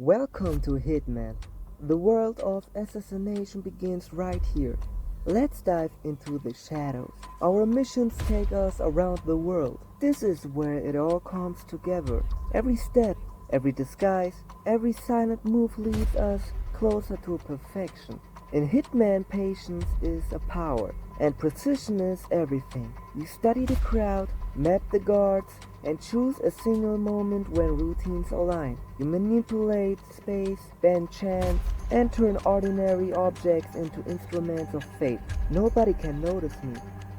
Welcome to Hitman. The world of assassination begins right here. Let's dive into the shadows. Our missions take us around the world. This is where it all comes together. Every step, every disguise, every silent move leads us closer to perfection. In Hitman, patience is a power, and precision is everything. You study the crowd, map the guards, and choose a single moment when routines align. You manipulate space, bend chance, and turn ordinary objects into instruments of fate. Nobody can notice me,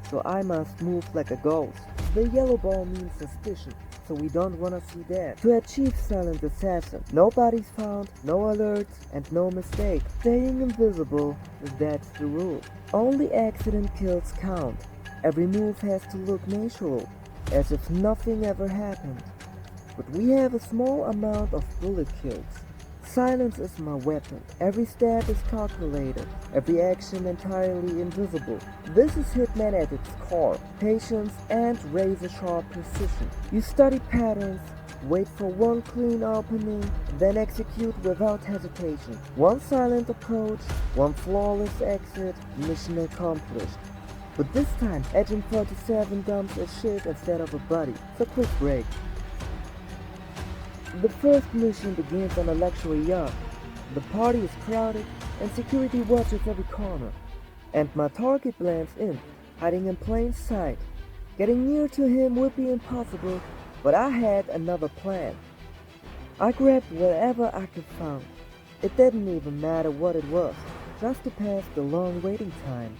so I must move like a ghost. The yellow ball means suspicion, so we don't wanna see that. To achieve silent assassin, nobody's found, no alerts, and no mistake. Staying invisible, that's the rule. Only accident kills count. Every move has to look natural, as if nothing ever happened. But we have a small amount of bullet kills. Silence is my weapon. Every step is calculated, every action entirely invisible. This is Hitman at its core, patience and razor-sharp precision. You study patterns, wait for one clean opening, then execute without hesitation. One silent approach, one flawless exit, mission accomplished. But this time, Agent 47 dumps a ship instead of a body. So quick break. The first mission begins on a luxury yacht. The party is crowded and security watches every corner. And my target blends in, hiding in plain sight. Getting near to him would be impossible, but I had another plan. I grabbed whatever I could find. It didn't even matter what it was, just to pass the long waiting time.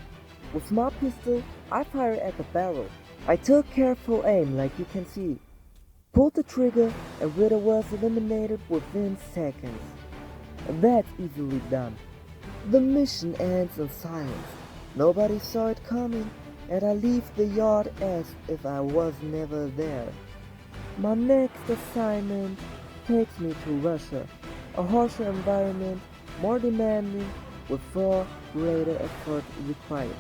With my pistol, I fired at the barrel. I took careful aim like you can see. Pulled the trigger and Ritter was eliminated within seconds. That's easily done. The mission ends in silence. Nobody saw it coming, and I leave the yard as if I was never there. My next assignment takes me to Russia, a harsher environment, more demanding, with far greater effort required.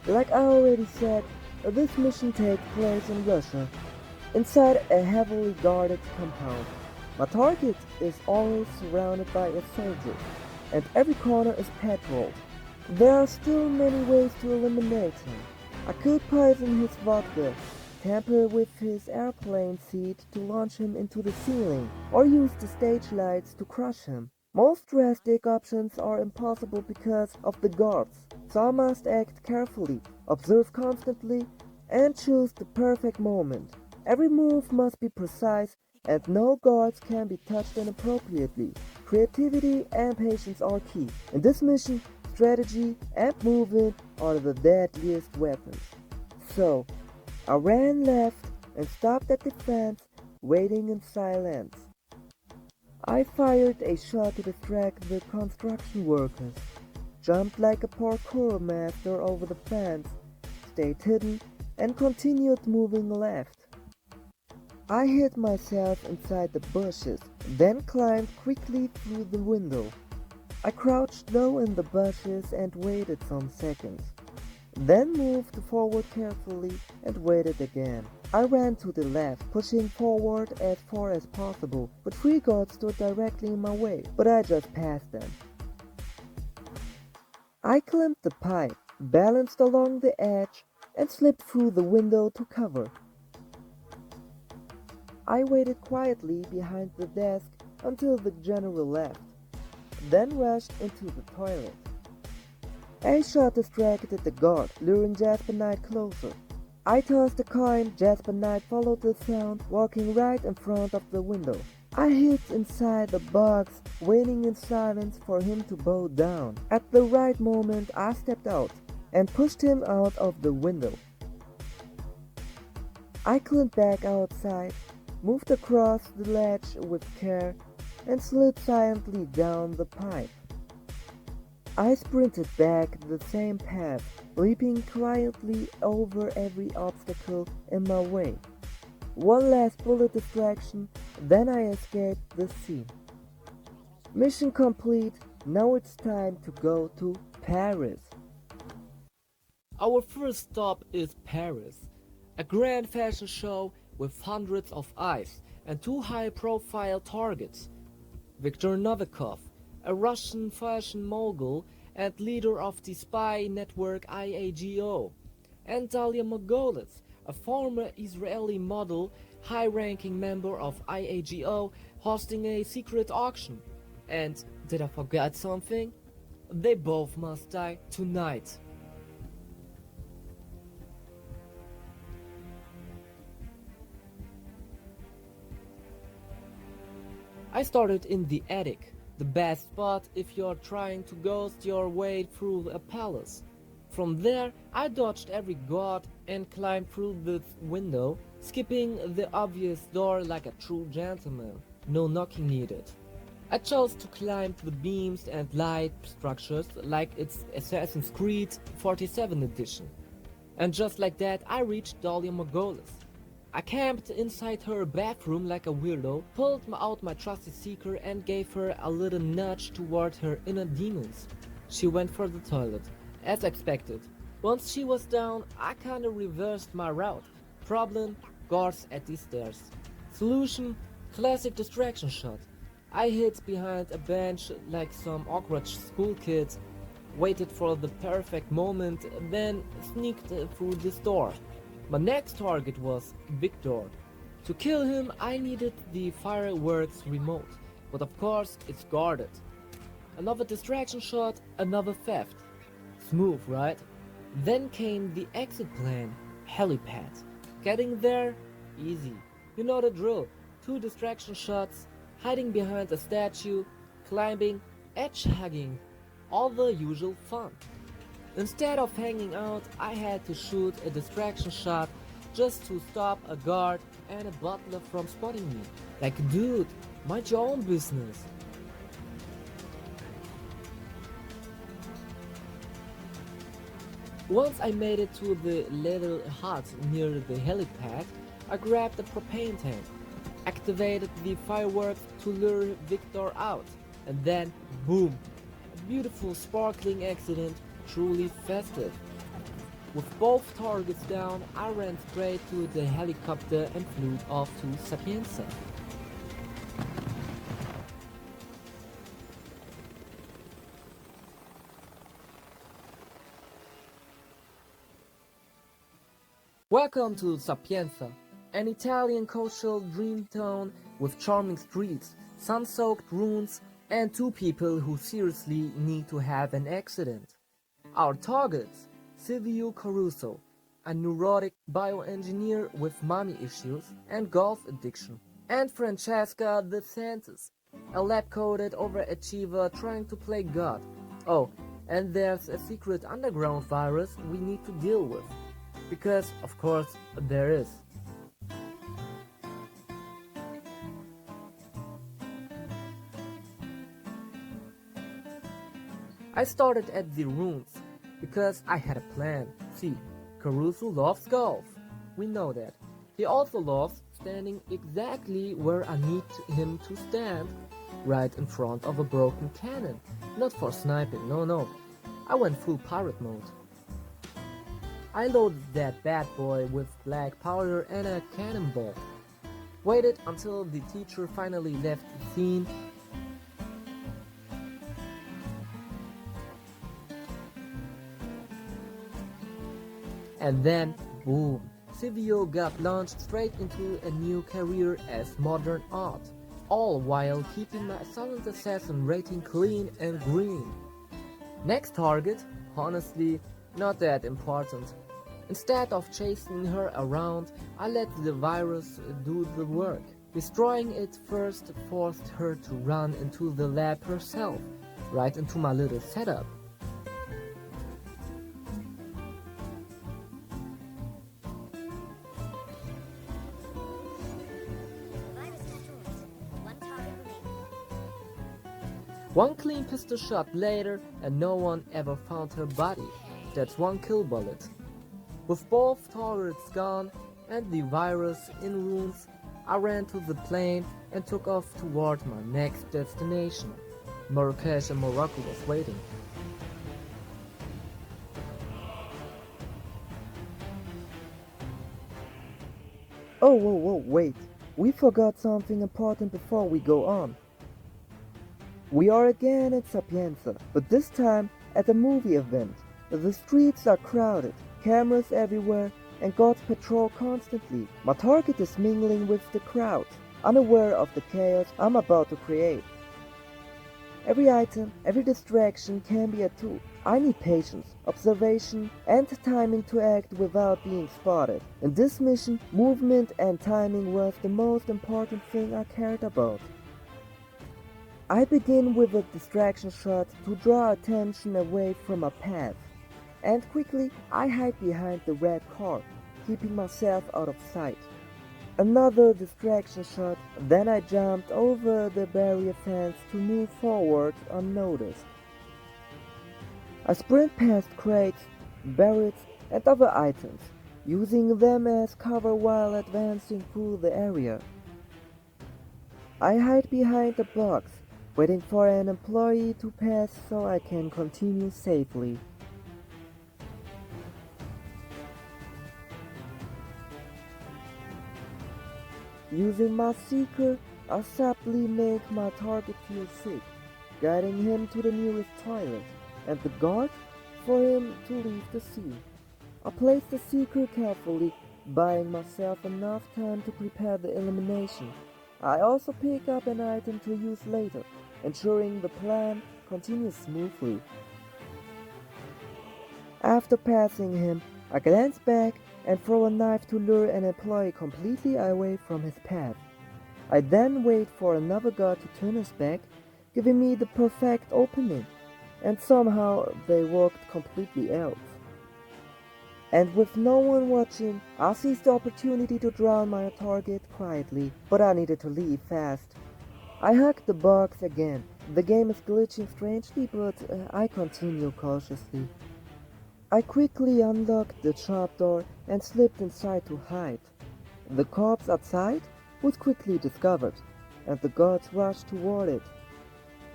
Like I already said, this mission takes place in Russia, inside a heavily guarded compound. My target is always surrounded by a soldier, and every corner is patrolled. There are still many ways to eliminate him. I could poison his vodka, tamper with his airplane seat to launch him into the ceiling, or use the stage lights to crush him. Most drastic options are impossible because of the guards, so I must act carefully, observe constantly, and choose the perfect moment. Every move must be precise, and no guards can be touched inappropriately. Creativity and patience are key. In this mission, strategy and movement are the deadliest weapons. So, I ran left and stopped at the fence, waiting in silence. I fired a shot to distract the construction workers, jumped like a parkour master over the fence, stayed hidden, and continued moving left. I hid myself inside the bushes, then climbed quickly through the window. I crouched low in the bushes and waited some seconds, then moved forward carefully and waited again. I ran to the left, pushing forward as far as possible, but three guards stood directly in my way, but I just passed them. I climbed the pipe, balanced along the edge, and slipped through the window to cover. I waited quietly behind the desk until the general left, then rushed into the toilet. A shot distracted the guard, luring Jasper Knight closer. I tossed a coin, Jasper Knight followed the sound, walking right in front of the window. I hid inside the box, waiting in silence for him to bow down. At the right moment, I stepped out and pushed him out of the window. I climbed back outside, moved across the ledge with care, and slid silently down the pipe. I sprinted back the same path, leaping quietly over every obstacle in my way. One last bullet distraction, then I escaped the scene. Mission complete, now it's time to go to Paris. Our first stop is Paris, a grand fashion show with hundreds of eyes and two high-profile targets: Viktor Novikov, a Russian fashion mogul and leader of the spy network IAGO, and Dalia Margolis, a former Israeli model, high-ranking member of IAGO, hosting a secret auction. And did I forget something? They both must die tonight. I started in the attic, the best spot if you're trying to ghost your way through a palace. From there, I dodged every guard and climbed through the window, skipping the obvious door like a true gentleman. No knocking needed. I chose to climb the beams and light structures like it's Assassin's Creed 47 edition. And just like that, I reached Dalia Margolis. I camped inside her bathroom like a weirdo, pulled out my trusty seeker and gave her a little nudge toward her inner demons. She went for the toilet, as expected. Once she was down, I kinda reversed my route. Problem: guards at the stairs. Solution: classic distraction shot. I hid behind a bench like some awkward school kid, waited for the perfect moment, then sneaked through this door. My next target was Victor. To kill him, I needed the fireworks remote, but of course it's guarded. Another distraction shot, another theft. Smooth, right? Then came the exit plan, helipad. Getting there, easy. You know the drill. 2 distraction shots, hiding behind a statue, climbing, edge hugging. All the usual fun. Instead of hanging out, I had to shoot a distraction shot just to stop a guard and a butler from spotting me. Like, dude, mind your own business. Once I made it to the little hut near the helipad, I grabbed the propane tank, activated the fireworks to lure Victor out, and then boom! A beautiful sparkling accident, truly festive. With both targets down, I ran straight to the helicopter and flew off to Sapienza. Welcome to Sapienza, an Italian coastal dream town with charming streets, sun-soaked ruins, and 2 people who seriously need to have an accident. Our targets: Silvio Caruso, a neurotic bioengineer with mommy issues and golf addiction, and Francesca De Santis, a lab-coated overachiever trying to play God. Oh, and there's a secret underground virus we need to deal with. Because, of course, there is. I started at the ruins, because I had a plan. See, Caruso loves golf. We know that. He also loves standing exactly where I need him to stand, right in front of a broken cannon. Not for sniping, no. I went full pirate mode. I loaded that bad boy with black powder and a cannonball. Waited until the teacher finally left the scene. And then, boom, Silvio got launched straight into a new career as modern art, all while keeping my silent assassin rating clean and green. Next target, honestly, not that important. Instead of chasing her around, I let the virus do the work. Destroying it first forced her to run into the lab herself, right into my little setup. One clean pistol shot later, and no one ever found her body. That's 1 kill bullet. With both targets gone and the virus in ruins, I ran to the plane and took off toward my next destination. Marrakesh and Morocco was waiting. Oh, whoa, wait. We forgot something important before we go on. We are again at Sapienza, but this time at a movie event. The streets are crowded, cameras everywhere, and guards patrol constantly. My target is mingling with the crowd, unaware of the chaos I'm about to create. Every item, every distraction can be a tool. I need patience, observation, and timing to act without being spotted. In this mission, movement and timing was the most important thing I cared about. I begin with a distraction shot to draw attention away from a path, and quickly I hide behind the red car, keeping myself out of sight. Another distraction shot, then I jumped over the barrier fence to move forward unnoticed. I sprint past crates, barrels, and other items, using them as cover while advancing through the area. I hide behind a box, waiting for an employee to pass so I can continue safely. Using my seeker, I subtly make my target feel sick, guiding him to the nearest toilet, and the guard for him to leave the scene. I place the seeker carefully, buying myself enough time to prepare the elimination. I also pick up an item to use later, ensuring the plan continues smoothly. After passing him, I glance back and throw a knife to lure an employee completely away from his path. I then wait for another guard to turn his back, giving me the perfect opening, and somehow they worked completely else. And with no one watching, I seized the opportunity to drown my target quietly, but I needed to leave fast. I hacked the box again. The game is glitching strangely, but I continue cautiously. I quickly unlocked the shop door and slipped inside to hide. The corpse outside was quickly discovered, and the guards rushed toward it.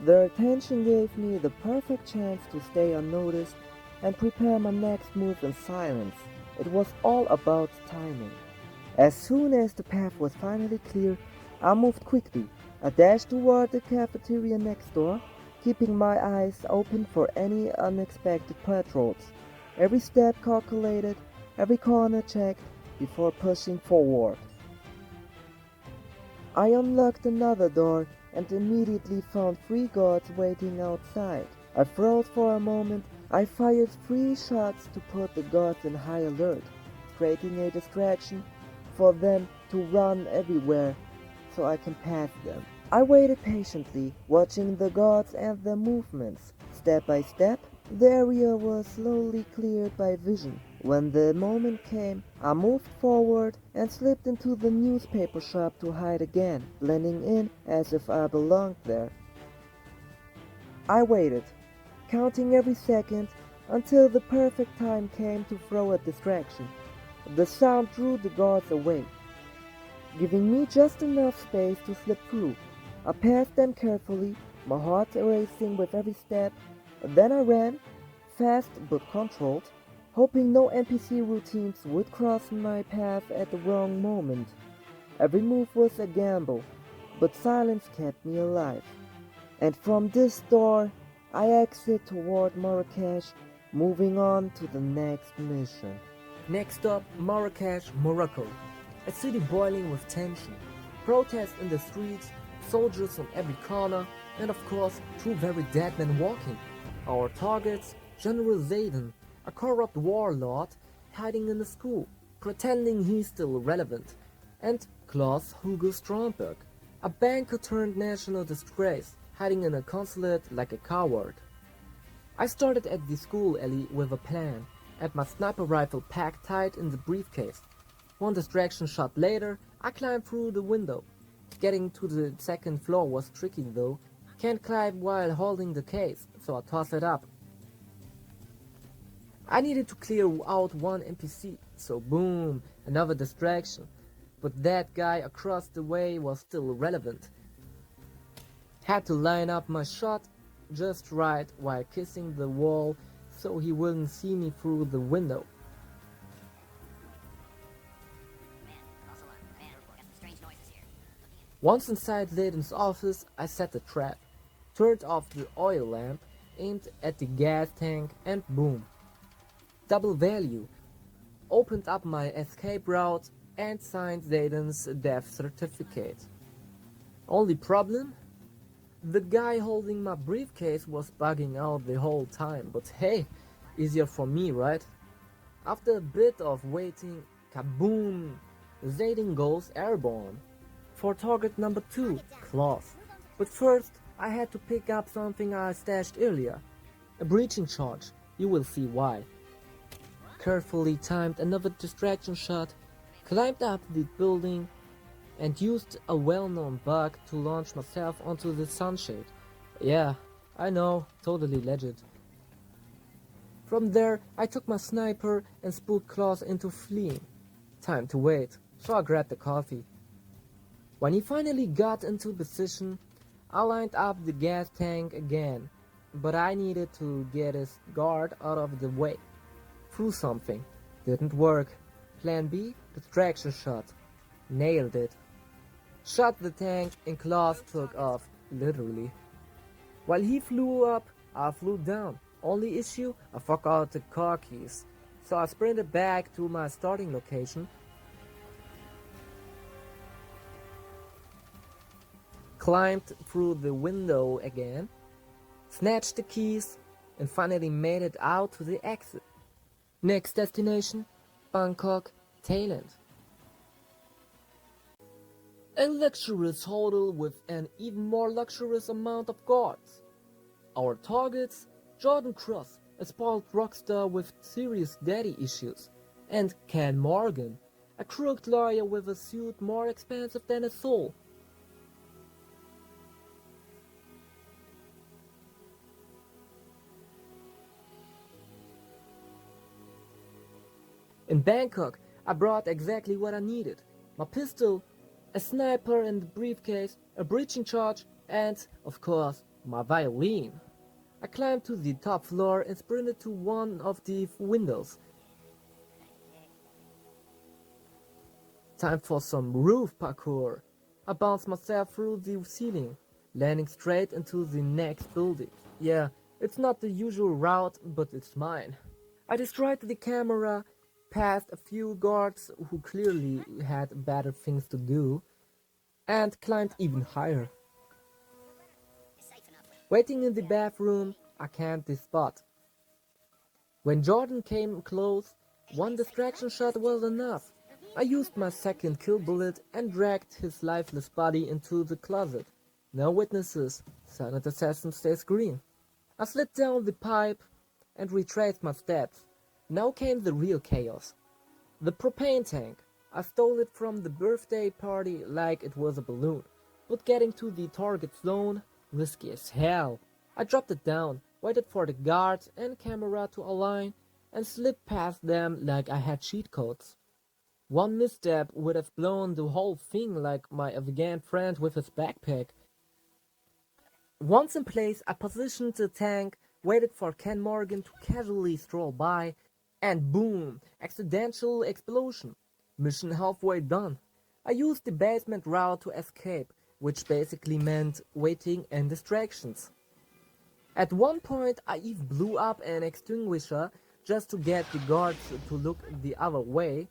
Their attention gave me the perfect chance to stay unnoticed and prepare my next move in silence. It was all about timing. As soon as the path was finally clear, I moved quickly. I dashed toward the cafeteria next door, keeping my eyes open for any unexpected patrols. Every step calculated, every corner checked before pushing forward. I unlocked another door and immediately found 3 guards waiting outside. I froze for a moment. I fired 3 shots to put the guards in high alert, creating a distraction for them to run everywhere so I can pass them. I waited patiently, watching the guards and their movements. Step by step, the area was slowly cleared by vision. When the moment came, I moved forward and slipped into the newspaper shop to hide again, blending in as if I belonged there. I waited, counting every second until the perfect time came to throw a distraction. The sound drew the guards away, giving me just enough space to slip through. I passed them carefully, my heart racing with every step. Then I ran, fast but controlled, hoping no NPC routines would cross my path at the wrong moment. Every move was a gamble, but silence kept me alive. And from this door, I exit toward Marrakesh, moving on to the next mission. Next up, Marrakesh, Morocco. A city boiling with tension. Protests in the streets, soldiers on every corner, and of course, 2 very dead men walking. Our targets, General Zayden, a corrupt warlord hiding in a school, pretending he's still relevant, and Klaus Hugo Stromberg, a banker turned national disgrace, hiding in a consulate like a coward. I started at the school alley with a plan, and my sniper rifle packed tight in the briefcase. 1 distraction shot later, I climbed through the window. Getting to the 2nd floor was tricky though. Can't climb while holding the case, so I toss it up. I needed to clear out 1 NPC, so boom, another distraction. But that guy across the way was still relevant. Had to line up my shot just right while kissing the wall so he wouldn't see me through the window. Once inside Layden's office, I set the trap, turned off the oil lamp, aimed at the gas tank, and boom. Double value. Opened up my escape route and signed Layden's death certificate. Only problem? The guy holding my briefcase was bugging out the whole time, but hey, easier for me, right? After a bit of waiting, kaboom! Zayden goes airborne. For target number 2, claws. But first, I had to pick up something I stashed earlier. A breaching charge, you will see why. Carefully timed another distraction shot, climbed up the building, and used a well-known bug to launch myself onto the sunshade. Yeah, I know, totally legit. From there, I took my sniper and spooked Claus into fleeing. Time to wait, so I grabbed the coffee. When he finally got into position, I lined up the gas tank again, but I needed to get his guard out of the way. Threw something. Didn't work. Plan B, distraction shot. Nailed it. Shot the tank and Claus took off, literally. While he flew up, I flew down. Only issue, I forgot the car keys. So I sprinted back to my starting location, climbed through the window again, snatched the keys, and finally made it out to the exit. Next destination, Bangkok, Thailand. A luxurious hotel with an even more luxurious amount of guards. Our targets, Jordan Cross, a spoiled rock star with serious daddy issues, and Ken Morgan, a crooked lawyer with a suit more expensive than a soul. In Bangkok, I brought exactly what I needed. My pistol, a sniper in the briefcase, a breaching charge, and, of course, my violin. I climbed to the top floor and sprinted to one of the windows. Time for some roof parkour. I bounced myself through the ceiling, landing straight into the next building. Yeah, it's not the usual route, but it's mine. I destroyed the camera, passed a few guards who clearly had better things to do, and climbed even higher. Waiting in the bathroom, I canned the spot. When Jordan came close, one distraction shot was enough. I used my second kill bullet and dragged his lifeless body into the closet. No witnesses. Silent assassin stays green. I slid down the pipe and retraced my steps. Now came the real chaos. The propane tank. I stole it from the birthday party like it was a balloon. But getting to the target zone, risky as hell. I dropped it down, waited for the guards and camera to align, and slipped past them like I had cheat codes. One misstep would have blown the whole thing like my Afghan friend with his backpack. Once in place, I positioned the tank, waited for Ken Morgan to casually stroll by, and boom! Accidental explosion. Mission halfway done. I used the basement route to escape, which basically meant waiting and distractions. At one point, I even blew up an extinguisher just to get the guards to look the other way.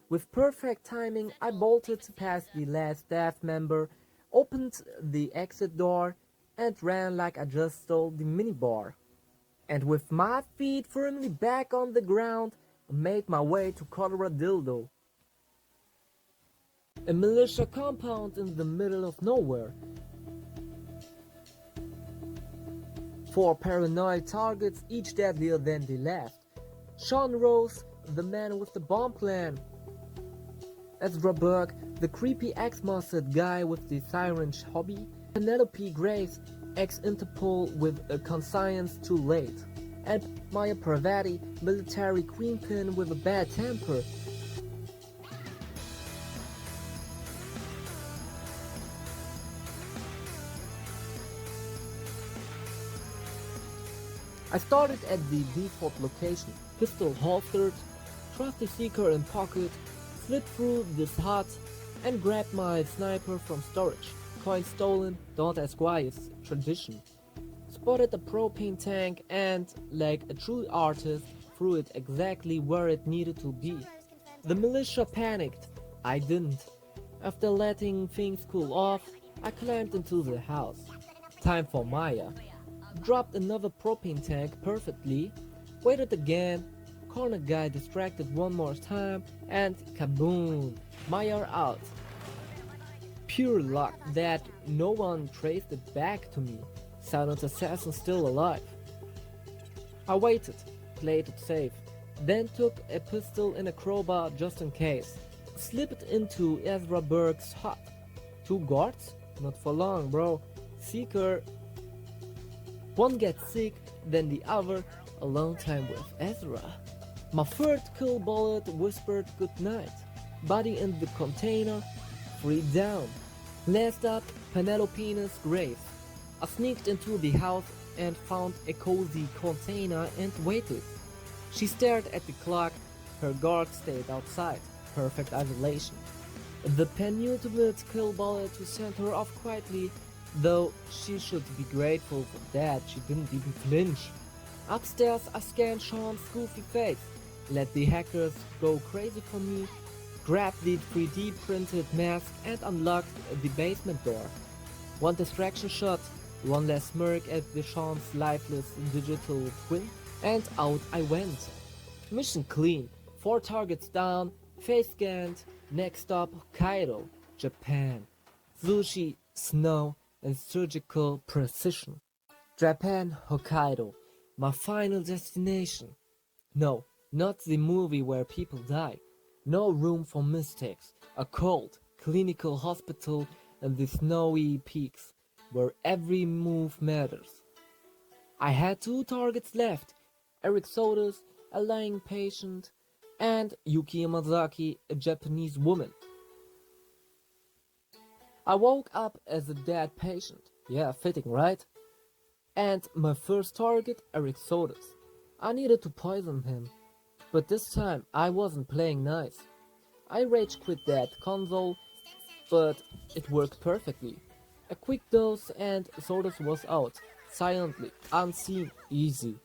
With perfect timing, I bolted past the last staff member, opened the exit door, and ran like I just stole the minibar. And with my feet firmly back on the ground, I made my way to Colorado. A militia compound in the middle of nowhere. 4 paranoid targets, each deadlier than the last. Sean Rose, the man with the bomb plan. Ezra Burke, the creepy ex-Mossad guy with the siren hobby. Penelope Grace, ex-Interpol with a conscience too late. And Maya Pravati, military queenpin with a bad temper. I started at the default location, pistol holstered, trusty seeker in pocket, slid through this hut, and grabbed my sniper from storage. Coin stolen, don't ask why, is tradition. Spotted a propane tank and, like a true artist, threw it exactly where it needed to be. The militia panicked. I didn't. After letting things cool off, I climbed into the house. Time for Maya. Dropped another propane tank perfectly, waited again, corner guy distracted one more time, and kaboom! Maya out. Pure luck that no one traced it back to me. Silent assassin still alive. I waited, played it safe, then took a pistol and a crowbar just in case. Slipped into Ezra Berg's hut. 2 guards? Not for long, bro. Seeker. One gets sick, then the other. A long time with Ezra. My third kill bullet whispered goodnight. Body in the container. 3 down. Last up, Penelope's grave. I sneaked into the house and found a cozy container and waited. She stared at the clock. Her guard stayed outside. Perfect isolation. The penultimate kill bullet to send her off quietly, though she should be grateful for that, she didn't even flinch. Upstairs I scanned Sean's goofy face, let the hackers go crazy for me, grabbed the 3D printed mask and unlocked the basement door. One distraction shot, one last smirk at the Sean's lifeless digital twin, and out I went. Mission clean, 4 targets down, face scanned, next stop Hokkaido, Japan. Sushi, snow, and surgical precision. Japan, Hokkaido, my final destination. No, not the movie where people die. No room for mistakes. A cold, clinical hospital and the snowy peaks, where every move matters. I had 2 targets left. Eric Sodas, a lying patient, and Yuki Yamazaki, a Japanese woman. I woke up as a dead patient. Yeah, fitting, right? And my first target, Eric Sodas. I needed to poison him. But this time, I wasn't playing nice. I rage quit that console, but it worked perfectly. A quick dose and Sodas was out. Silently, unseen, easy.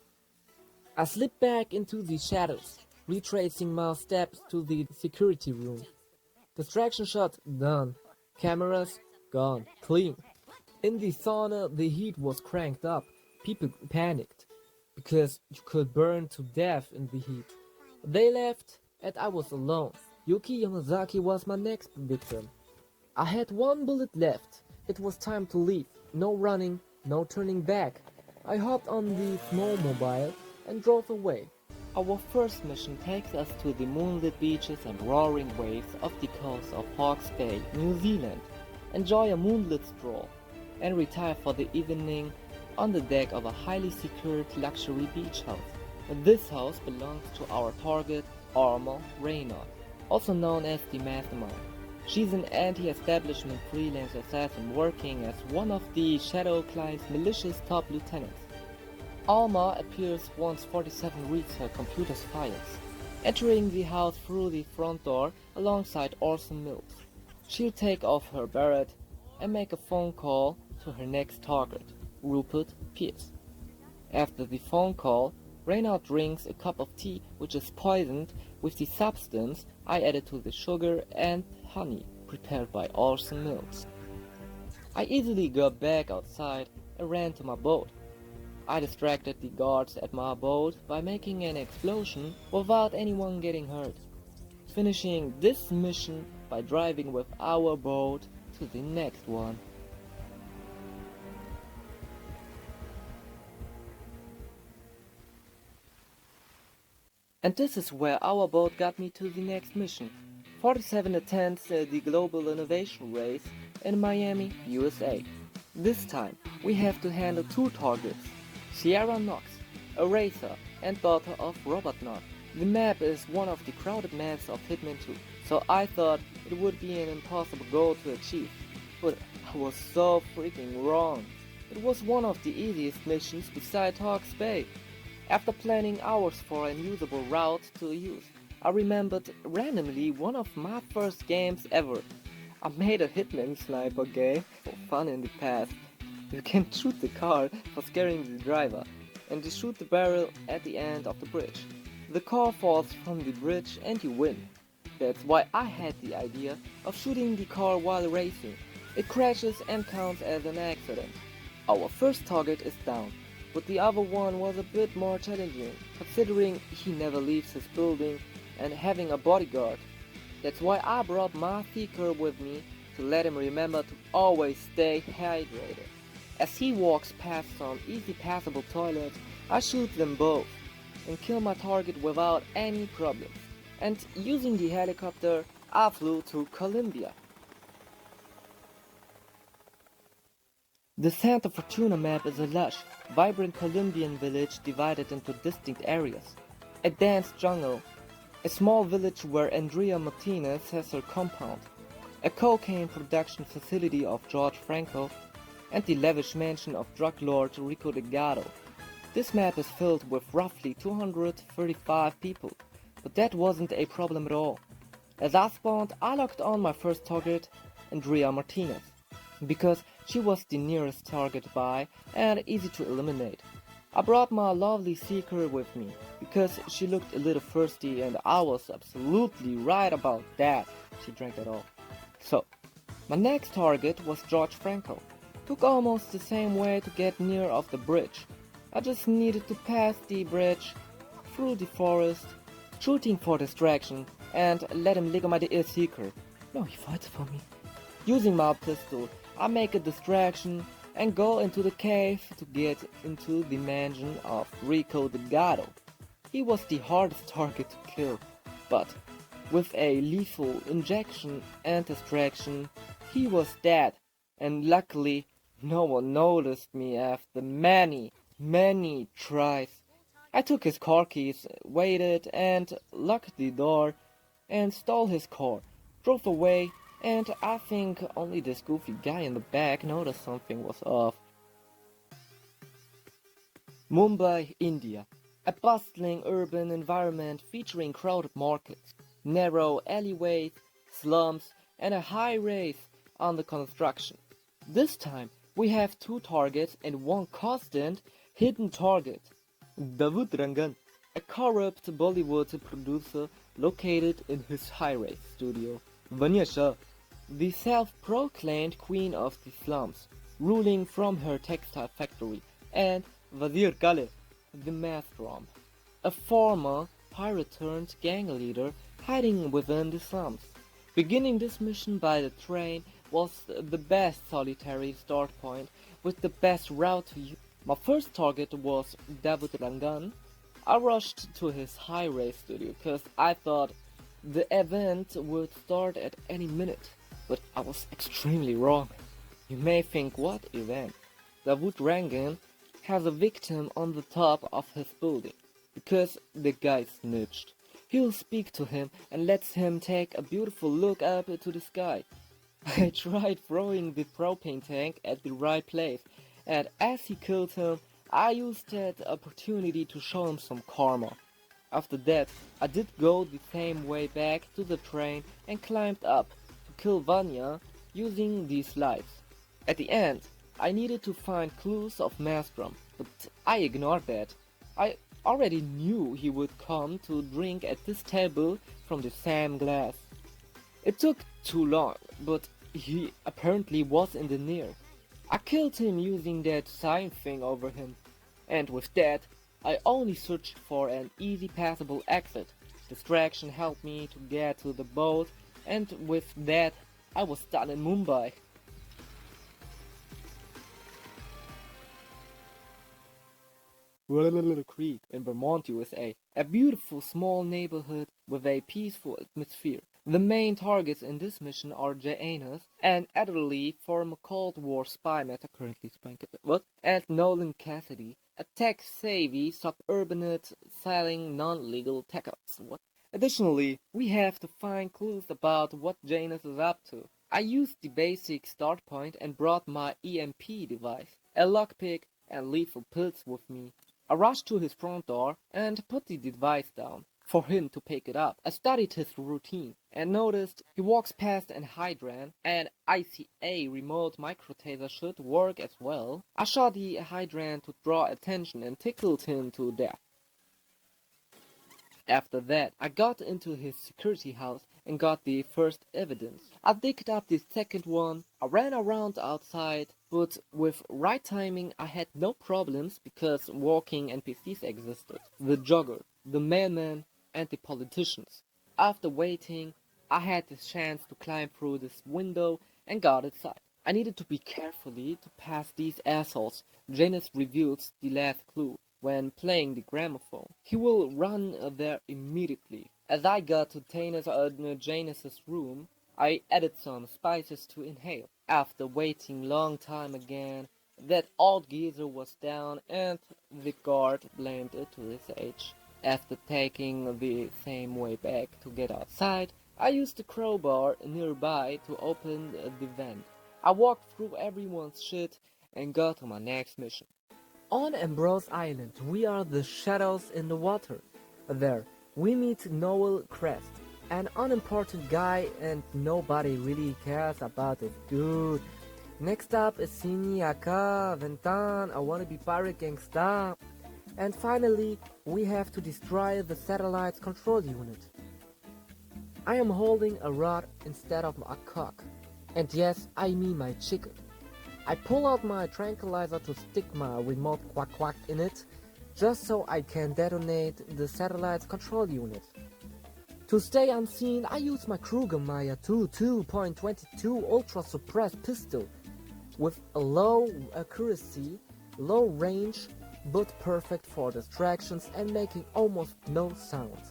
I slipped back into the shadows, retracing my steps to the security room. Distraction shot, done. Cameras, gone. Clean. In the sauna, the heat was cranked up. People panicked, because you could burn to death in the heat. They left, and I was alone. Yuki Yamazaki was my next victim. I had 1 bullet left. It was time to leave. No running, no turning back. I hopped on the snowmobile and drove away. Our first mission takes us to the moonlit beaches and roaring waves of the coast of Hawke's Bay, New Zealand. Enjoy a moonlit stroll and retire for the evening on the deck of a highly secured luxury beach house. This house belongs to our target, Arma Reynard, also known as the Mastermind. She's an anti-establishment freelance assassin working as one of the Shadow Client's malicious top lieutenants. Alma appears once 47 reads her computer's files, entering the house through the front door alongside Orson Mills. She'll take off her beret and make a phone call to her next target, Rupert Pierce. After the phone call, Reynard drinks a cup of tea which is poisoned with the substance I added to the sugar and honey prepared by Orson Mills. I easily got back outside and ran to my boat. I distracted the guards at my boat by making an explosion without anyone getting hurt, finishing this mission by driving with our boat to the next one. And this is where our boat got me to the next mission. 47 attends the Global Innovation Race in Miami, USA. This time, we have to handle 2 targets, Sierra Knox, a racer and daughter of Robert Knox. The map is one of the crowded maps of Hitman 2, so I thought it would be an impossible goal to achieve. But I was so freaking wrong. It was one of the easiest missions besides Hawke's Bay. After planning hours for an usable route to use, I remembered randomly one of my first games ever. I made a Hitman sniper game for fun in the past. You can shoot the car for scaring the driver, and you shoot the barrel at the end of the bridge. The car falls from the bridge and you win. That's why I had the idea of shooting the car while racing. It crashes and counts as an accident. Our first target is down, but the other one was a bit more challenging, considering he never leaves his building and having a bodyguard. That's why I brought my seeker with me to let him remember to always stay hydrated. As he walks past some easy passable toilets, I shoot them both and kill my target without any problems. And using the helicopter, I flew to Colombia. The Santa Fortuna map is a lush, vibrant Colombian village divided into distinct areas. A dense jungle, a small village where Andrea Martinez has her compound, a cocaine production facility of George Franco, and the lavish mansion of drug lord Rico Delgado. This map is filled with roughly 235 people, but that wasn't a problem at all. As I spawned, I locked on my first target, Andrea Martinez, because she was the nearest target by and easy to eliminate. I brought my lovely seeker with me, because she looked a little thirsty and I was absolutely right about that. She drank it all. So, my next target was George Franco. Took almost the same way to get near of the bridge. I just needed to pass the bridge, through the forest, shooting for distraction, and let him lick my ear seeker. No, he fights for me. Using my pistol, I make a distraction and go into the cave to get into the mansion of Rico Delgado. He was the hardest target to kill, but with a lethal injection and distraction, he was dead, and luckily no one noticed me after many tries. I took his car keys, waited and locked the door, and stole his car, drove away, and I think only this goofy guy in the back noticed something was off. Mumbai, India. A bustling urban environment featuring crowded markets, narrow alleyways, slums, and a high rise under construction. This time, we have two targets and one constant hidden target. Davut Rangan, a corrupt Bollywood producer located in his high-rise studio. Vanessa, the self-proclaimed queen of the slums, ruling from her textile factory. And Wazir Kale, the maelstrom, a former pirate-turned-gang leader hiding within the slums. Beginning this mission by the train was the best solitary start point with the best route to use. My first target was Davut Rangan. I rushed to his high-rise studio because I thought the event would start at any minute, but I was extremely wrong. You may think, what event? Davut Rangan has a victim on the top of his building, because the guy snitched. He'll speak to him and lets him take a beautiful look up to the sky. I tried throwing the propane tank at the right place, and as he killed him, I used that opportunity to show him some karma. After that, I did go the same way back to the train and climbed up to kill Vanya using these lights. At the end, I needed to find clues of Maelstrom, but I ignored that. I already knew he would come to drink at this table from the same glass. It took too long, but he apparently was in the near. I killed him using that sign thing over him, and with that, I only searched for an easy passable exit. Distraction helped me to get to the boat, and with that, I was done in Mumbai. Little Creek in Vermont, USA, a beautiful small neighborhood with a peaceful atmosphere. The main targets in this mission are Jainas, an elderly former Cold War spy meta currently spying and Nolan Cassidy, a tech-savvy suburbanite selling non-legal tech-ups. Additionally, we have to find clues about what Janus is up to. I used the basic start point and brought my EMP device, a lockpick, and lethal pills with me. I rushed to his front door and put the device down. for him to pick it up. I studied his routine and noticed he walks past an hydrant, and ICA remote microtaser should work as well. I shot the hydrant to draw attention and tickled him to death. After that, I got into his security house and got the first evidence. I picked up the second one, I ran around outside, but with right timing I had no problems because walking NPCs existed. The jogger, the mailman, and the politicians. After waiting, I had the chance to climb through this window and got inside. I needed to be carefully to pass these assholes. Janus reveals the last clue. When playing the gramophone, he will run there immediately. As I got to Janus's room, I added some spices to inhale. After waiting long time again, that old geezer was down and the guard blamed it to his age. After taking the same way back to get outside, I used the crowbar nearby to open the vent. I walked through everyone's shit and got to my next mission. On Ambrose Island, we are the shadows in the water. There, we meet Noel Crest, an unimportant guy and nobody really cares about this dude. Next up is Siniaka, Ventan, a wannabe pirate gangsta. And finally, we have to destroy the satellite's control unit. I am holding a rod instead of a cock. And yes, I mean my chicken. I pull out my tranquilizer to stick my remote quack in it, just so I can detonate the satellite's control unit. To stay unseen, I use my Krugermeyer 22.22 ultra suppressed pistol with a low accuracy, low range, but perfect for distractions and making almost no sound.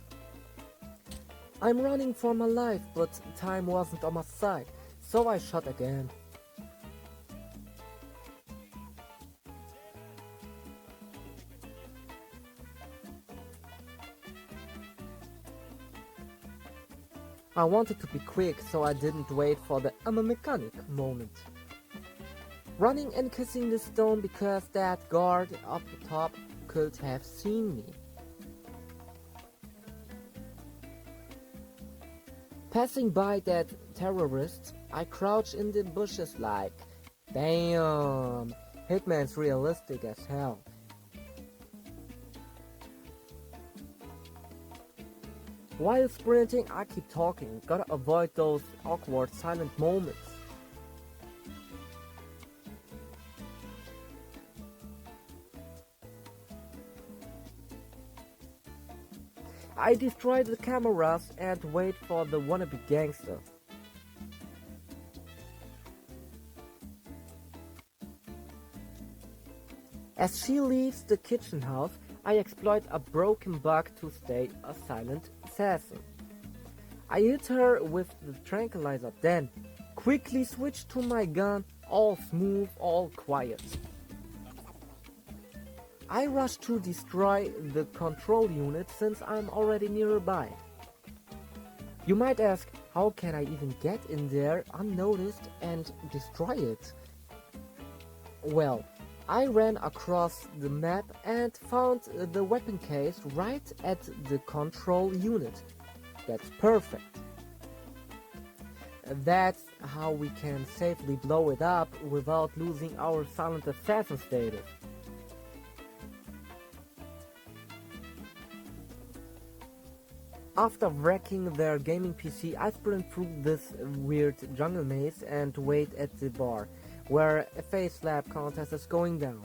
I'm running for my life, but time wasn't on my side, so I shot again. I wanted to be quick, so I didn't wait for the "I'm a mechanic" moment. Running and kissing the stone because that guard up top could have seen me. Passing by that terrorist, I crouch in the bushes like, damn, Hitman's realistic as hell. While sprinting, I keep talking, gotta avoid those awkward silent moments. I destroy the cameras and wait for the wannabe gangster. As she leaves the kitchen house, I exploit a broken bug to stay a silent assassin. I hit her with the tranquilizer, then quickly switch to my gun, all smooth, all quiet. I rush to destroy the control unit since I'm already nearby. You might ask, how can I even get in there unnoticed and destroy it? Well, I ran across the map and found the weapon case right at the control unit. That's perfect. That's how we can safely blow it up without losing our silent assassin status. After wrecking their gaming PC, I sprint through this weird jungle maze and wait at the bar, where a face slap contest is going down.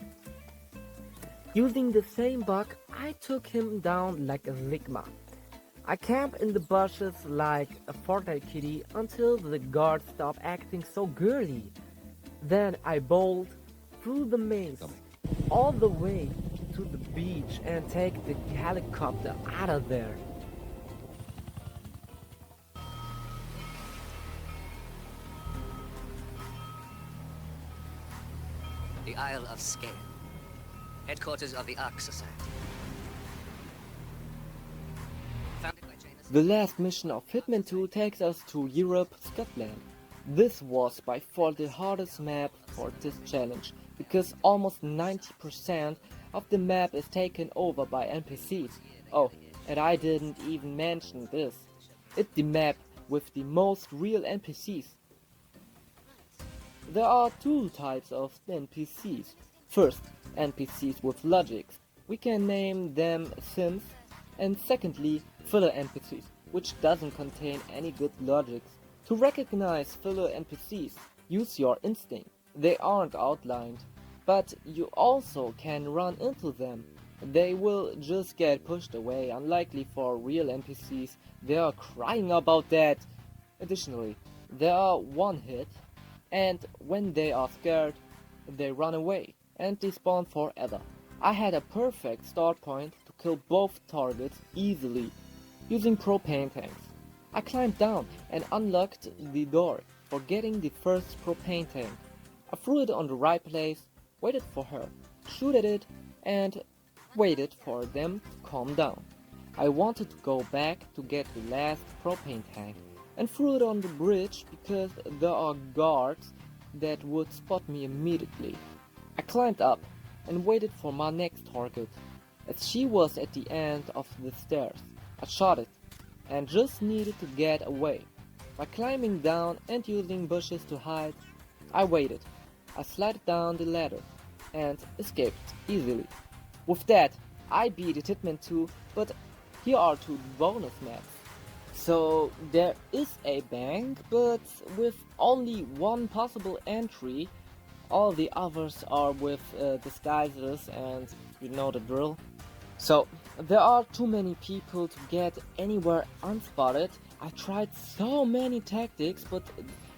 Using the same bug, I took him down like a Sigma. I camp in the bushes like a Fortnite kitty until the guards stop acting so girly. Then I bowled through the maze, all the way to the beach and take the helicopter out of there. The Isle of Skye, headquarters of the Ark Society. Founded by Janus. The last mission of Hitman 2 takes us to Europe, Scotland. This was by far the hardest map for this challenge, because almost 90% of the map is taken over by NPCs. Oh, And I didn't even mention this. It's the map with the most real NPCs. There are two types of NPCs. First, NPCs with logics. We can name them Sims. And secondly, filler NPCs, which doesn't contain any good logics. To recognize filler NPCs, use your instinct. They aren't outlined, but you also can run into them. They will just get pushed away, unlikely for real NPCs. They are crying about that. Additionally, they are one hit, and when they are scared, they run away and despawn forever. I had a perfect start point to kill both targets easily using propane tanks. I climbed down and unlocked the door for getting the first propane tank. I threw it on the right place, waited for her, shoot at it, and waited for them to calm down. I wanted to go back to get the last propane tank and threw it on the bridge because there are guards that would spot me immediately. I climbed up and waited for my next target. As she was at the end of the stairs, I shot it and just needed to get away. By climbing down and using bushes to hide, I waited. I slid down the ladder and escaped easily. With that, I beat Hitman 2, but here are two bonus maps. So there is a bank, but with only one possible entry. All the others are with disguises, and you know the drill. So there are too many people to get anywhere unspotted. I tried so many tactics, but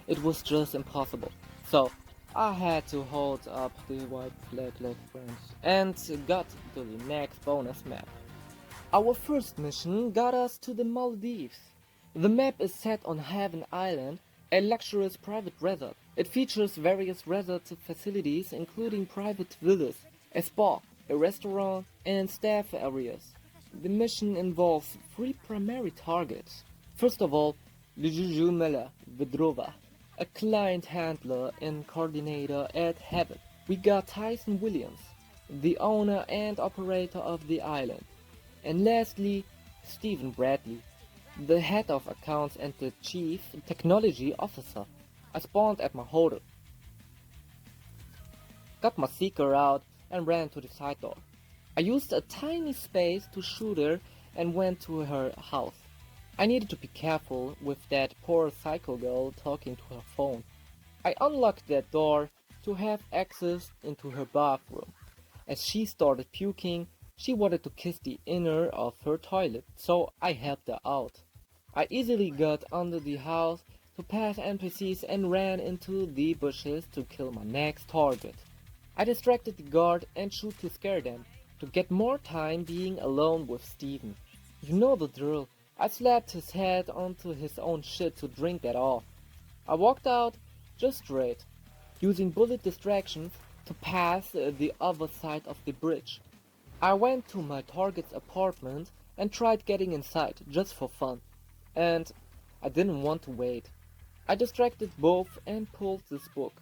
it was just impossible. So I had to hold up the white flag like friends and got to the next bonus map. Our first mission got us to the Maldives. The map is set on Haven Island, a luxurious private resort. It features various resort facilities including private villas, a spa, a restaurant, and staff areas. The mission involves three primary targets. First of all, Ljubljana Vedrova, a client handler and coordinator at Haven. We got Tyson Williams, the owner and operator of the island. And lastly, Stephen Bradley, the head of accounts and the chief technology officer. I spawned at my hotel, got my seeker out and ran to the side door. I used a tiny space to shoot her and went to her house. I needed to be careful with that poor psycho girl talking to her phone. I unlocked that door to have access into her bathroom. As she started puking, she wanted to kiss the inner of her toilet, so I helped her out. I easily got under the house to pass NPCs and ran into the bushes to kill my next target. I distracted the guard and shoot to scare them, to get more time being alone with Steven. You know the drill. I slapped his head onto his own shit to drink that off. I walked out just straight, using bullet distractions to pass the other side of the bridge. I went to my target's apartment and tried getting inside just for fun. And I didn't want to wait. I distracted both and pulled this book.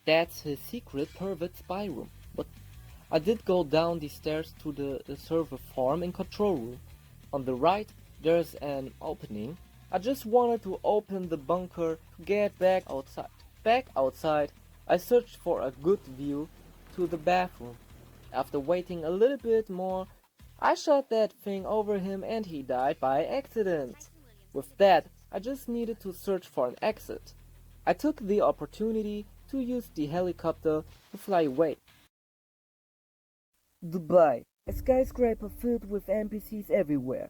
That's his secret private spy room. But I did go down the stairs to the server farm and control room. On the right, there's an opening. I just wanted to open the bunker to get back outside. Back outside, I searched for a good view to the bathroom. After waiting a little bit more, I shot that thing over him and he died by accident. With that, I just needed to search for an exit. I took the opportunity to use the helicopter to fly away. Dubai, a skyscraper filled with NPCs everywhere.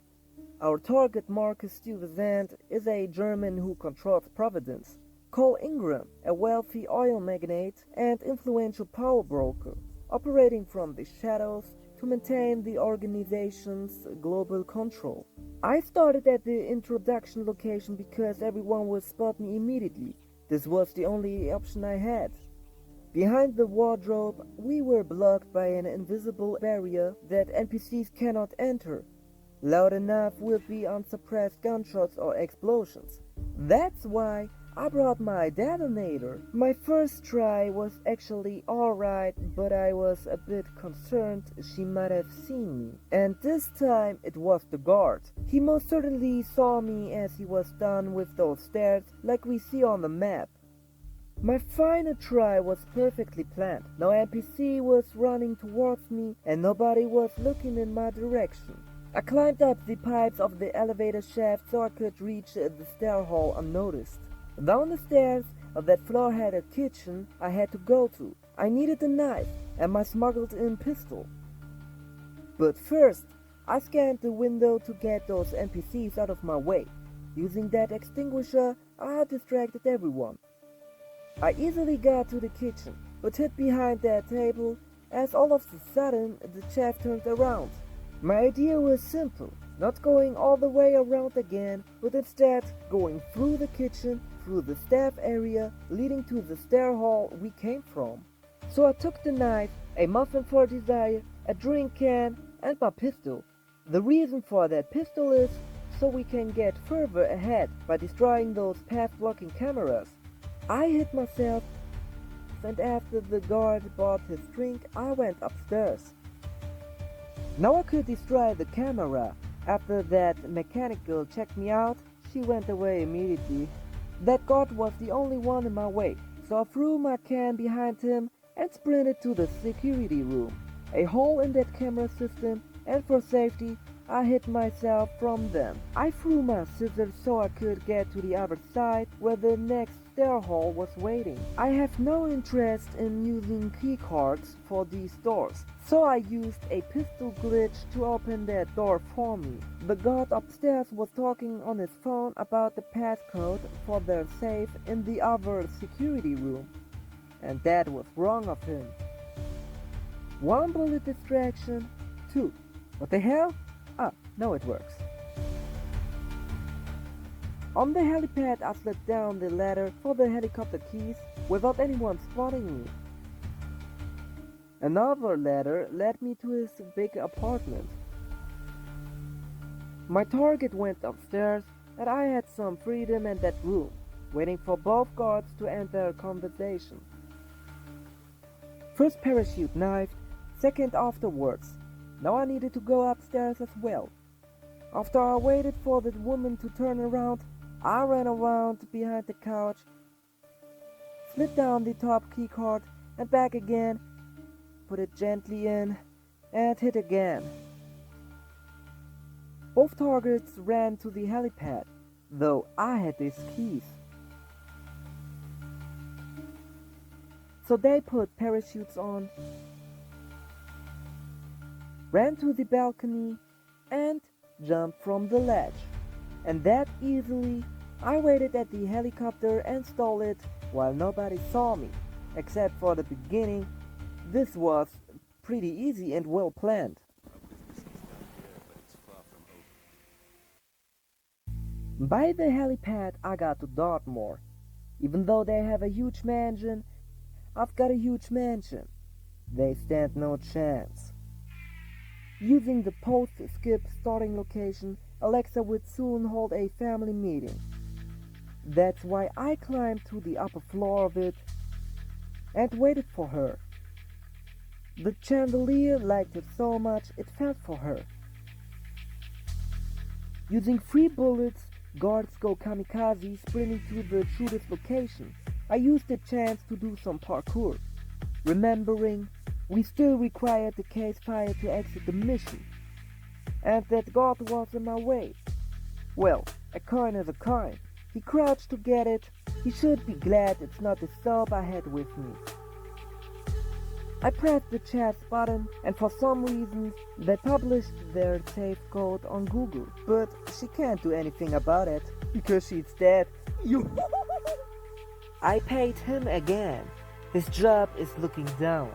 Our target, Marcus Stuyvesant, is a German who controls Providence. Cole Ingram, a wealthy oil magnate and influential power broker, operating from the shadows to maintain the organization's global control. I started at the introduction location because everyone would spot me immediately. This was the only option I had. Behind the wardrobe, we were blocked by an invisible barrier that NPCs cannot enter. Loud enough will be unsuppressed gunshots or explosions. That's why I brought my detonator. My first try was actually alright, but I was a bit concerned she might have seen me. And this time it was the guard. He most certainly saw me as he was done with those stairs like we see on the map. My final try was perfectly planned. No NPC was running towards me and nobody was looking in my direction. I climbed up the pipes of the elevator shaft so I could reach the stair hall unnoticed. Down the stairs, that floor had a kitchen I had to go to. I needed a knife and my smuggled-in pistol. But first, I scanned the window to get those NPCs out of my way. Using that extinguisher, I had distracted everyone. I easily got to the kitchen, but hid behind that table as all of a sudden the chef turned around. My idea was simple, not going all the way around again, but instead going through the kitchen, through the staff area, leading to the stair hall we came from. So I took the knife, a muffin for desire, a drink can, and my pistol. The reason for that pistol is so we can get further ahead by destroying those path-blocking cameras. I hid myself, and after the guard bought his drink, I went upstairs. Now I could destroy the camera. After that mechanical checked me out, she went away immediately. That guard was the only one in my way, so I threw my can behind him and sprinted to the security room. A hole in that camera system, and for safety, I hid myself from them. I threw my scissors so I could get to the other side where the next stair hall was waiting. I have no interest in using keycards for these doors, so I used a pistol glitch to open that door for me. The guard upstairs was talking on his phone about the passcode for their safe in the other security room, and that was wrong of him. 1 bullet distraction, 2. What the hell? Ah, now it works. On the helipad, I slid down the ladder for the helicopter keys without anyone spotting me. Another ladder led me to his big apartment. My target went upstairs, and I had some freedom in that room, waiting for both guards to end their conversation. First parachute knifed, second afterwards. Now I needed to go upstairs as well. After I waited for the woman to turn around, I ran around behind the couch, slid down the top keycard and back again, put it gently in, and hit again. Both targets ran to the helipad, though I had these keys. So they put parachutes on, ran to the balcony, and jumped from the ledge. And that easily, I waited at the helicopter and stole it while nobody saw me, except for the beginning. This was pretty easy and well planned. By the helipad, I got to Dartmoor. Even though they have a huge mansion, I've got a huge mansion. They stand no chance. Using the post-skip starting location, Alexa would soon hold a family meeting. That's why I climbed to the upper floor of it and waited for her. The chandelier liked it so much it fell for her. Using 3 bullets, guards go kamikaze sprinting to the shooter's location. I used the chance to do some parkour, remembering we still required the case fire to exit the mission, and that guard was in my way. Well, a coin is a coin. He crouched to get it. He should be glad it's not the soap I had with me. I pressed the chest button, and for some reason they published their safe code on Google, but she can't do anything about it because she's dead. I paid him again. His job is looking down.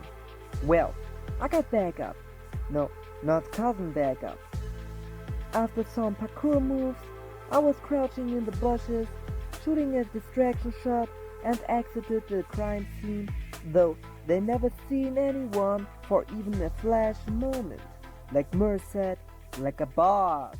Well, I got backup. No, not cousin backup. After some parkour moves, I was crouching in the bushes, shooting a distraction shot, and exited the crime scene, though they never seen anyone for even a flash moment. Like Mur said, like a boss.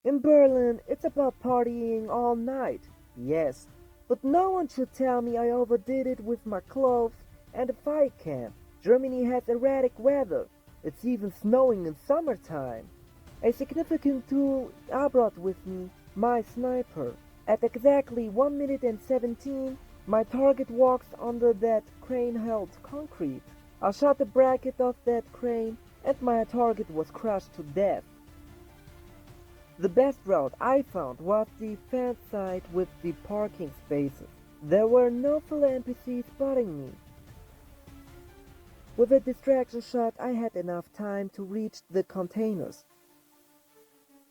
In Berlin, it's about partying all night. Yes, but no one should tell me I overdid it with my clothes and a fight camp. Germany has erratic weather. It's even snowing in summertime. A significant tool I brought with me, my sniper. At exactly 1 minute and 17, my target walks under that crane-held concrete. I shot the bracket of that crane and my target was crushed to death. The best route I found was the fence side with the parking spaces. There were no fellow NPCs spotting me. With a distraction shot, I had enough time to reach the containers.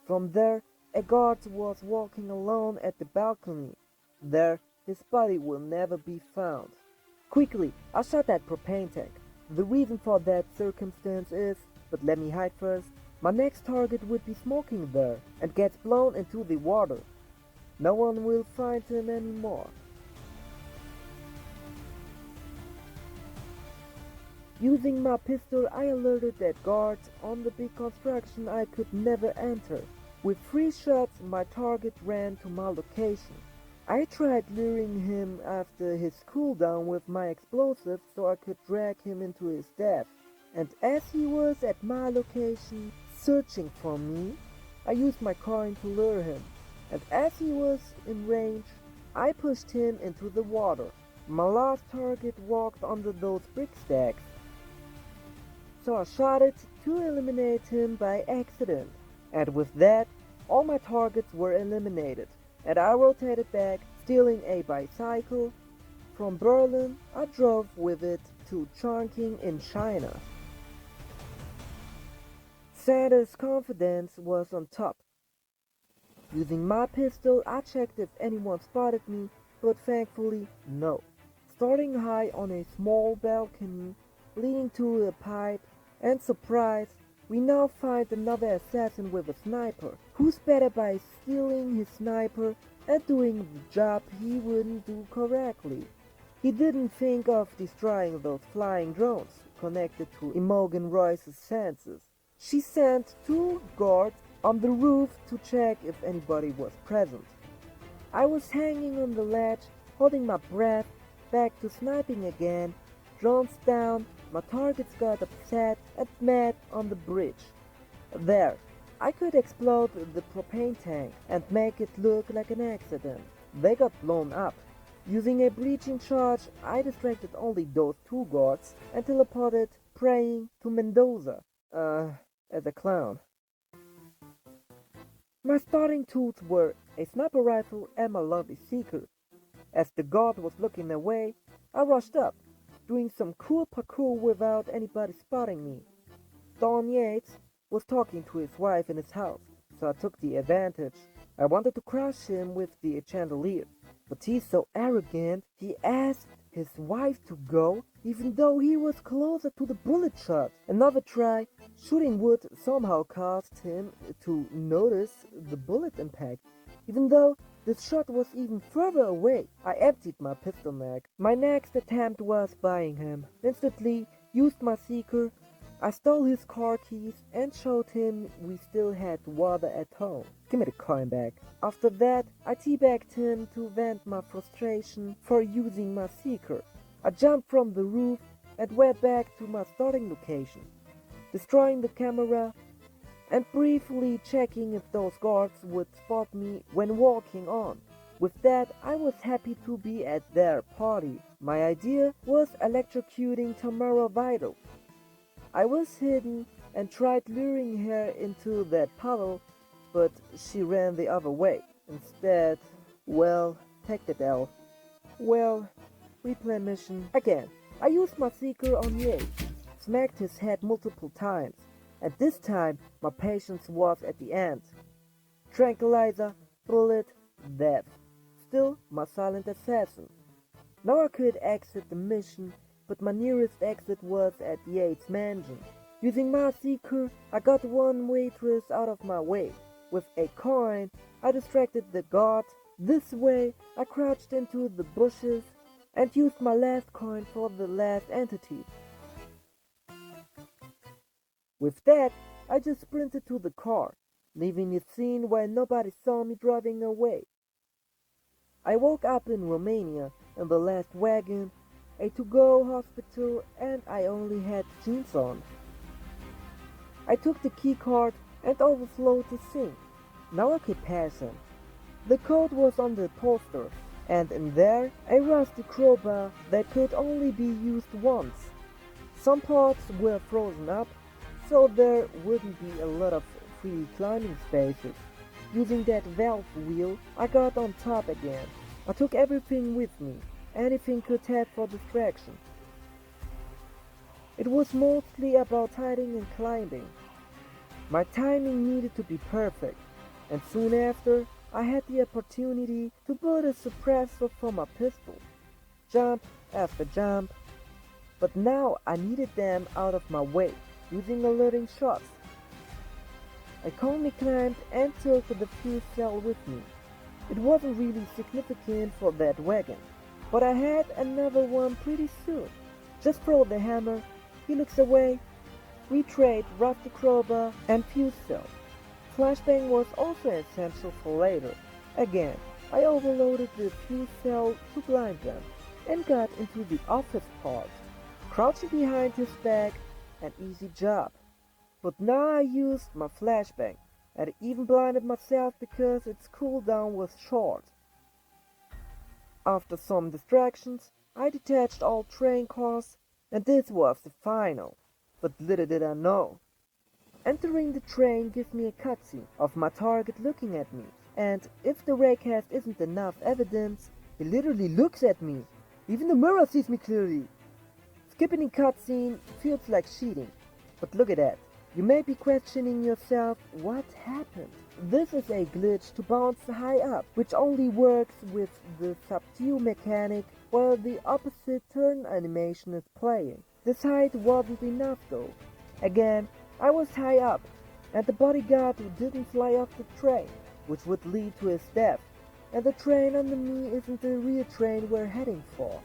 From there, a guard was walking alone at the balcony. There, his body will never be found. Quickly, I shot that propane tank. The reason for that circumstance is, but let me hide first, my next target would be smoking there and gets blown into the water. No one will find him anymore. Using my pistol, I alerted that guards on the big construction I could never enter. With 3 shots, my target ran to my location. I tried luring him after his cooldown with my explosives so I could drag him into his death. And as he was at my location, searching for me, I used my coin to lure him, and as he was in range, I pushed him into the water. My last target walked under those brick stacks, so I shot it to eliminate him by accident, and with that, all my targets were eliminated, and I rotated back, stealing a bicycle. From Berlin, I drove with it to Chongqing in China. Santa's confidence was on top. Using my pistol, I checked if anyone spotted me, but thankfully, no. Starting high on a small balcony leading to a pipe, and surprise, we now find another assassin with a sniper. Who's better by stealing his sniper and doing the job he wouldn't do correctly? He didn't think of destroying those flying drones connected to Imogen Royce's sensors. She sent 2 guards on the roof to check if anybody was present. I was hanging on the ledge, holding my breath, back to sniping again. Drones down, my targets got upset and mad on the bridge. There, I could explode the propane tank and make it look like an accident. They got blown up. Using a breaching charge, I distracted only those 2 guards and teleported praying to Mendoza. As a clown. My starting tools were a sniper rifle and my lovely seeker. As the guard was looking away, I rushed up, doing some cool parkour without anybody spotting me. Don Yates was talking to his wife in his house, so I took the advantage. I wanted to crush him with the chandelier, but he's so arrogant, he asked his wife to go, even though he was closer to the bullet shot. Another try, shooting would somehow caused him to notice the bullet impact, even though this shot was even further away. I emptied my pistol mag. My next attempt was buying him. Instantly used my seeker. I stole his car keys and showed him we still had water at home. Give me the coin back. After that, I teabagged him to vent my frustration for using my seeker. I jumped from the roof and went back to my starting location, destroying the camera and briefly checking if those guards would spot me when walking on. With that, I was happy to be at their party. My idea was electrocuting Tamara Vital. I was hidden and tried luring her into that puddle, but she ran the other way. Instead, well, take that L. Well, replay mission again. I used my seeker on Yates, smacked his head multiple times, and this time my patience was at the end. Tranquilizer, bullet, death. Still my silent assassin. Now I could exit the mission, but my nearest exit was at Yates' mansion. Using my seeker, I got one waitress out of my way. With a coin, I distracted the guard. This way, I crouched into the bushes and used my last coin for the last entity. With that, I just sprinted to the car, leaving the scene where nobody saw me driving away. I woke up in Romania in the last wagon, a to-go hospital, and I only had jeans on. I took the key card and overflowed the sink. Now I could pass him. The code was on the poster, and in there a rusty crowbar that could only be used once. Some parts were frozen up, so there wouldn't be a lot of free climbing spaces. Using that valve wheel, I got on top again. I took everything with me, anything could have for distraction. It was mostly about hiding and climbing. My timing needed to be perfect, and soon after, I had the opportunity to build a suppressor for my pistol. Jump after jump, but now I needed them out of my way, using alerting shots. I calmly climbed and took the fuse cell with me. It wasn't really significant for that wagon, but I had another one pretty soon. Just throw the hammer, he looks away, we trade rusty crowbar and fuse cell. Flashbang was also essential for later. Again, I overloaded the fuse cell to blind them and got into the office part. Crouching behind his back, an easy job. But now I used my flashbang, and I even blinded myself because its cooldown was short. After some distractions, I detached all train cars, and this was the final. But little did I know. Entering the train gives me a cutscene of my target looking at me, and if the raycast isn't enough evidence, he literally looks at me. Even the mirror sees me clearly. Skipping a cutscene feels like cheating, but look at that. You may be questioning yourself, what happened? This is a glitch to bounce high up, which only works with the subdue mechanic while the opposite turn animation is playing. This height wasn't enough though. Again, I was high up, and the bodyguard didn't fly off the train, which would lead to his death, and the train under me isn't the real train we're heading for.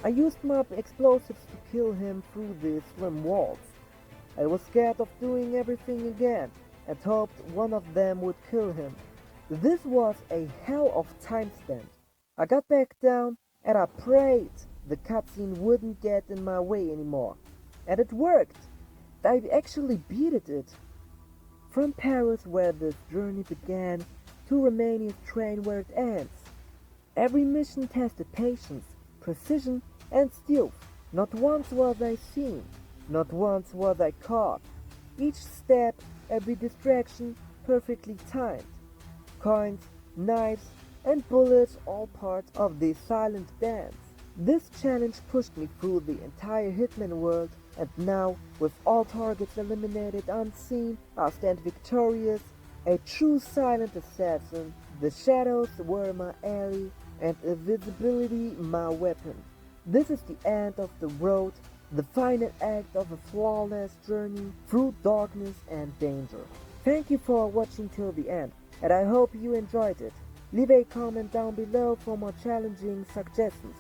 I used my explosives to kill him through the slim walls. I was scared of doing everything again, and hoped one of them would kill him. This was a hell of time spent. I got back down, and I prayed the cutscene wouldn't get in my way anymore. And it worked! I actually beat it. From Paris, where this journey began, to Romania's train where it ends. Every mission tested patience, precision, and stealth. Not once was I seen, not once was I caught. Each step, every distraction, perfectly timed. Coins, knives, and bullets all part of the silent dance. This challenge pushed me through the entire Hitman world, and now, with all targets eliminated unseen, I stand victorious, a true silent assassin. The shadows were my ally, and invisibility my weapon. This is the end of the road, the final act of a flawless journey through darkness and danger. Thank you for watching till the end, and I hope you enjoyed it. Leave a comment down below for more challenging suggestions.